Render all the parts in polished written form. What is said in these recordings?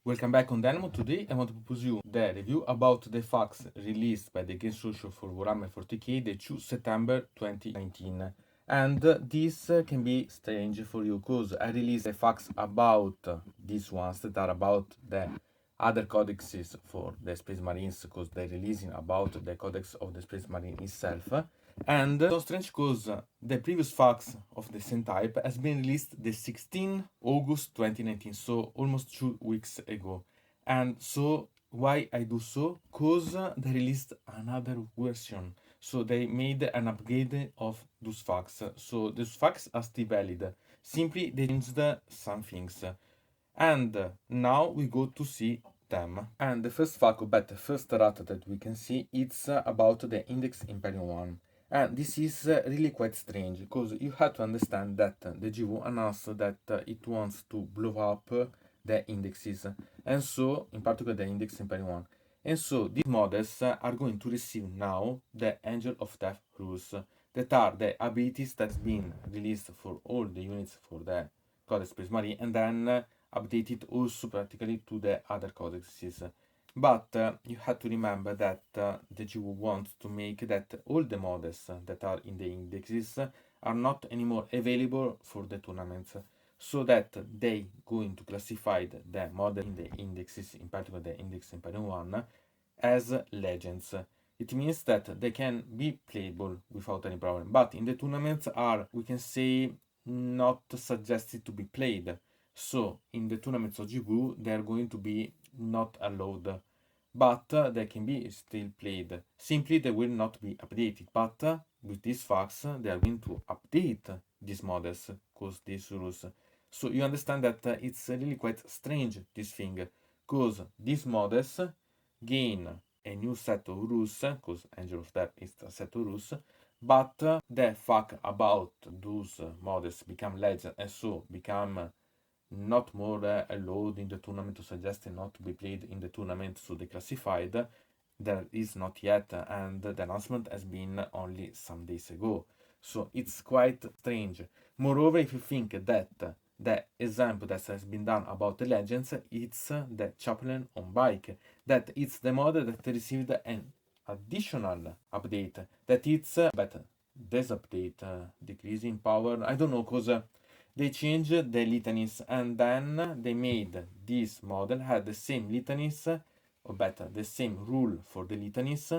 Welcome back on Dynamo. Today I want to propose you the review about the facts released by the Game Social for Warhammer 40k the 2 September 2019. And this can be strange for you because I released the facts about these ones that are about the other codices for the Space Marines because they're releasing about the Codex of the Space Marine itself. And so strange because the previous facts of the same type has been released the 16 August 2019, so almost 2 weeks ago. And so why I do so? Because they released another version. So they made an upgrade of those facts. So those facts are still valid. Simply they changed some things. And now we go to see them. And the first fact, but the first errata that we can see, it's about the index Imperium 1. And this is really quite strange because you have to understand that the GW announced that it wants to blow up the indexes, and so in particular the index Imperium 1. And so these models are going to receive now the Angel of Death rules that are the abilities that's been released for all the units for the Codex Space Marine and then updated also practically to the other codices. But you have to remember that the GW wants to make that all the models that are in the indexes are not anymore available for the tournaments, so that they going to classify the model in the indexes, in particular the index Imperium 1, as legends. It means that they can be playable without any problem, but in the tournaments are, we can say, not suggested to be played. So in the tournaments of GW, they are going to be not allowed, but they can be still played. Simply they will not be updated, but with these facts, they are going to update these models because these rules. So you understand that it's really quite strange, this thing, because these models gain a new set of rules, because Angel of Death is a set of rules, but the fact about those models become legend and so become not more allowed in the tournament, to suggest not to be played in the tournament, so they classified, there is not yet, and the announcement has been only some days ago. So it's quite strange. Moreover, if you think that the example that has been done about the legends, it's the Chaplain on bike, that it's the model that received an additional update, that it's better. This update decreasing power, I don't know, because they changed the litanies and then they made this model had the same litanies, or better, the same rule for the litanies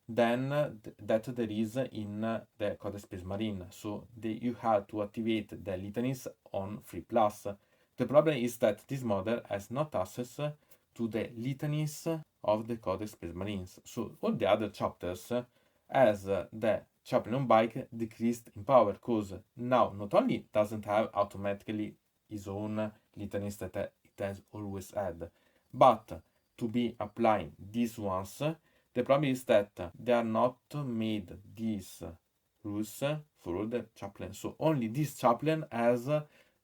than that there is in the Codex Space Marine. So you had to activate the litanies on 3+. The problem is that this model has not access to the litanies of the Codex Space Marines. So all the other chapters as the Chaplain bike decreased in power, because now not only doesn't have automatically his own litanies that it has always had, but to be applying these ones, the problem is that they are not made these rules for all the chaplain. So only this chaplain has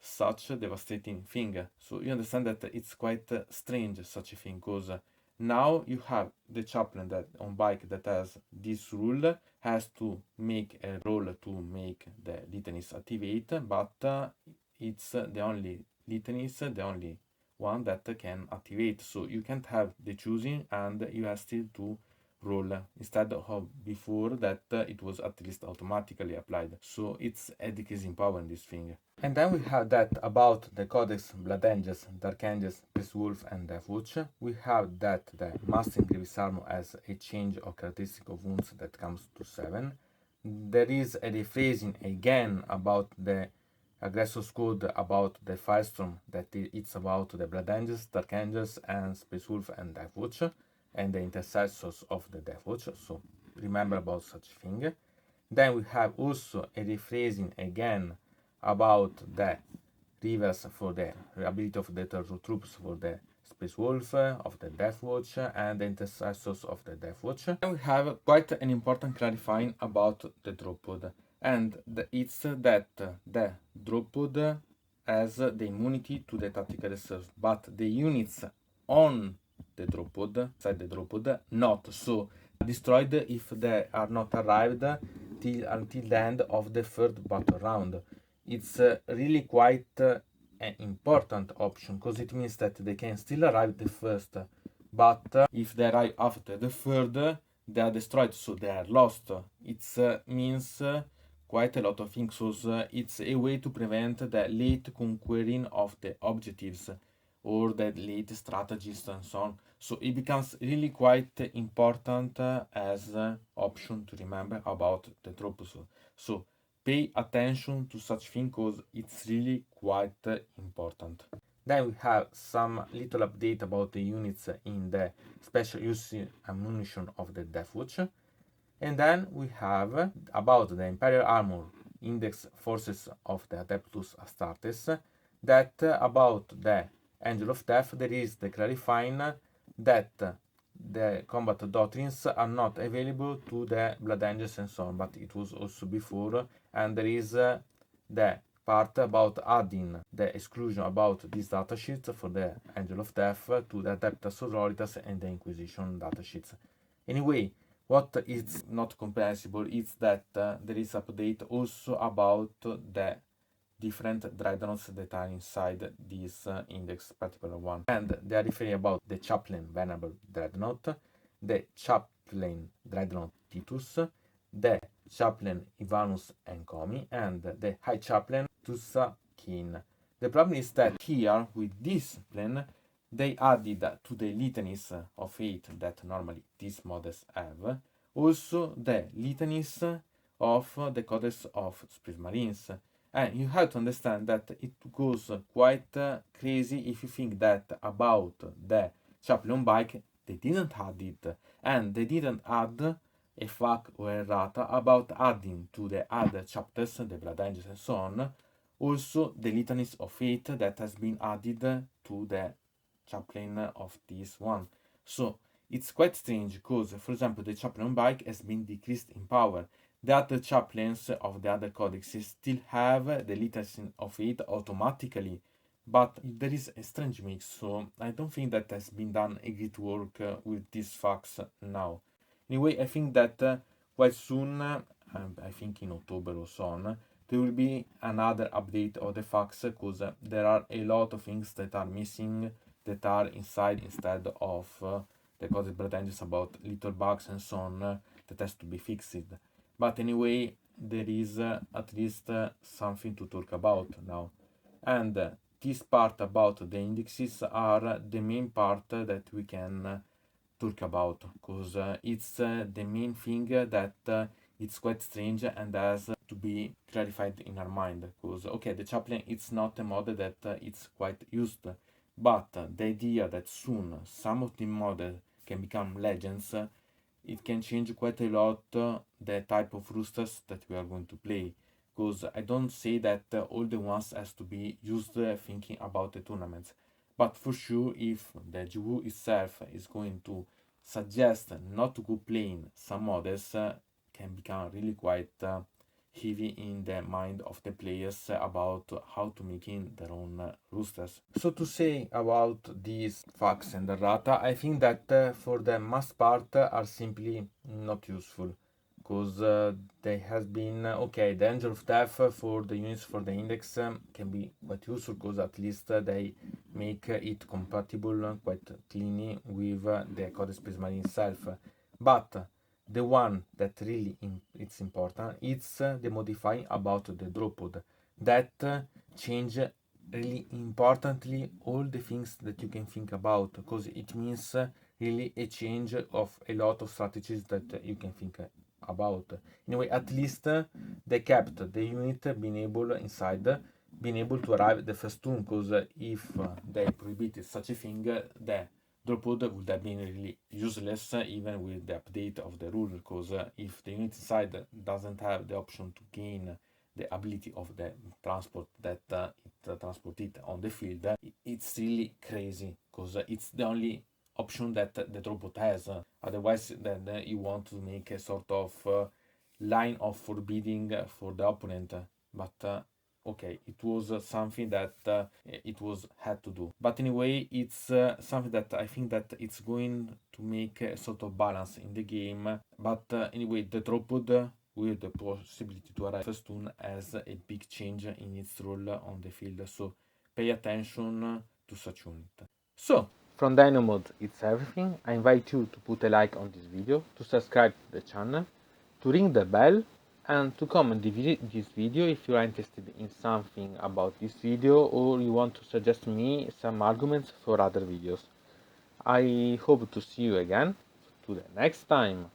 such a devastating thing. So you understand that it's quite strange, such a thing, because now you have the chaplain that on bike that has this rule, has to make a roll to make the litanies activate, but it's the only litanies, the only one that can activate. So you can't have the choosing and you have still to roll instead of before that it was at least automatically applied. So it's a decrease in power in this thing. And then we have that about the Codex Blood Angels, Dark Angels, Space Wolf, and Deathwatch. We have that the Mastering Grievous Armor has a change of characteristic of wounds that comes to 7. There is a rephrasing again about the Aggressor's Code about the Firestorm, that it's about the Blood Angels, Dark Angels, and Space Wolf and Deathwatch, and the intercessors of the Deathwatch. So remember about such thing. Then we have also a rephrasing again about the reverse for the ability of the turtle troops for the Space Wolf, of the Deathwatch, and the intercessors of the Deathwatch. And we have quite an important clarifying about the drop pod, and it's that the drop pod has the immunity to the tactical reserves, but the units on the drop pod, inside the drop pod, not. So destroyed if they are not arrived until the end of the third battle round. It's really quite an important option, because it means that they can still arrive the first, but if they arrive after the third, they are destroyed, so they are lost. It means quite a lot of things, so it's a way to prevent the late conquering of the objectives or the late strategies and so on. So it becomes really quite important as option to remember about the tropes. So pay attention to such thing because it's really quite important. Then we have some little update about the units in the special use ammunition of the Deathwatch. And then we have about the Imperial Armor Index Forces of the Adeptus Astartes, that about the Angel of Death there is the clarifying that the combat doctrines are not available to the Blood Angels and so on, but it was also before, and there is the part about adding the exclusion about these datasheets for the Angel of Death to the Adeptus Sororitas and the Inquisition datasheets. Anyway, what is not comprehensible is that there is update also about the different dreadnoughts that are inside this index particular one, and they are referring about the Chaplain Venerable Dreadnought, the Chaplain Dreadnought Titus, the Chaplain Ivanus Encomi, and the High Chaplain Tussa Keen. The problem is that here with this plan they added to the litanies of 8 that normally these models have also the litanies of the Codex of Space Marines. And you have to understand that it goes quite crazy if you think that about the Chaplain bike they didn't add it, and they didn't add a fact or errata about adding to the other chapters, the Blood Angels and so on, also the litanies of fate that has been added to the chaplain of this one. So it's quite strange because, for example, the chaplain bike has been decreased in power. The other chaplains of the other codexes still have the litanies of fate automatically, but there is a strange mix, so I don't think that has been done a great work with these facts now. Anyway, I think that quite soon, I think in October or so on, there will be another update of the facts because there are a lot of things that are missing that are inside instead of the coded blood engines about little bugs and so on that has to be fixed. But anyway, there is at least something to talk about now. And this part about the indexes are the main part that we can talk about because it's the main thing that it's quite strange and has to be clarified in our mind because okay, the chaplain it's not a model that it's quite used, but the idea that soon some of the models can become legends, it can change quite a lot the type of roosters that we are going to play, because I don't say that all the ones has to be used thinking about the tournaments, but for sure if the GW itself is going to suggest not to go playing some models, can become really quite heavy in the mind of the players about how to make in their own roosters. So to say about these facts and errata, I think that for the most part are simply not useful because they has been okay, the Angel of Death for the units for the index can be quite useful because at least they make it compatible quite cleanly with the Codex Space Marine itself, but the one that really it's important, it's the modifying about the drop pod that change really importantly all the things that you can think about, because it means really a change of a lot of strategies that you can think about. Anyway, at least they kept the unit being able inside being able to arrive the first turn, because if they prohibited such a thing, the Drupada would have been really useless even with the update of the rule, because if the unit inside doesn't have the option to gain the ability of the transport that it transport it on the field, it's really crazy because it's the only option that the Drupada has. Otherwise, then you want to make a sort of line of forbidding for the opponent, but okay, it was something that it was had to do. But anyway, it's something that I think that it's going to make a sort of balance in the game. But anyway, the Drupada with the possibility to arrive first turn has a big change in its role on the field. So pay attention to such unit. So, from Dynamod, it's everything. I invite you to put a like on this video, to subscribe to the channel, to ring the bell, and to comment this video if you are interested in something about this video or you want to suggest me some arguments for other videos. I hope to see you again to the next time.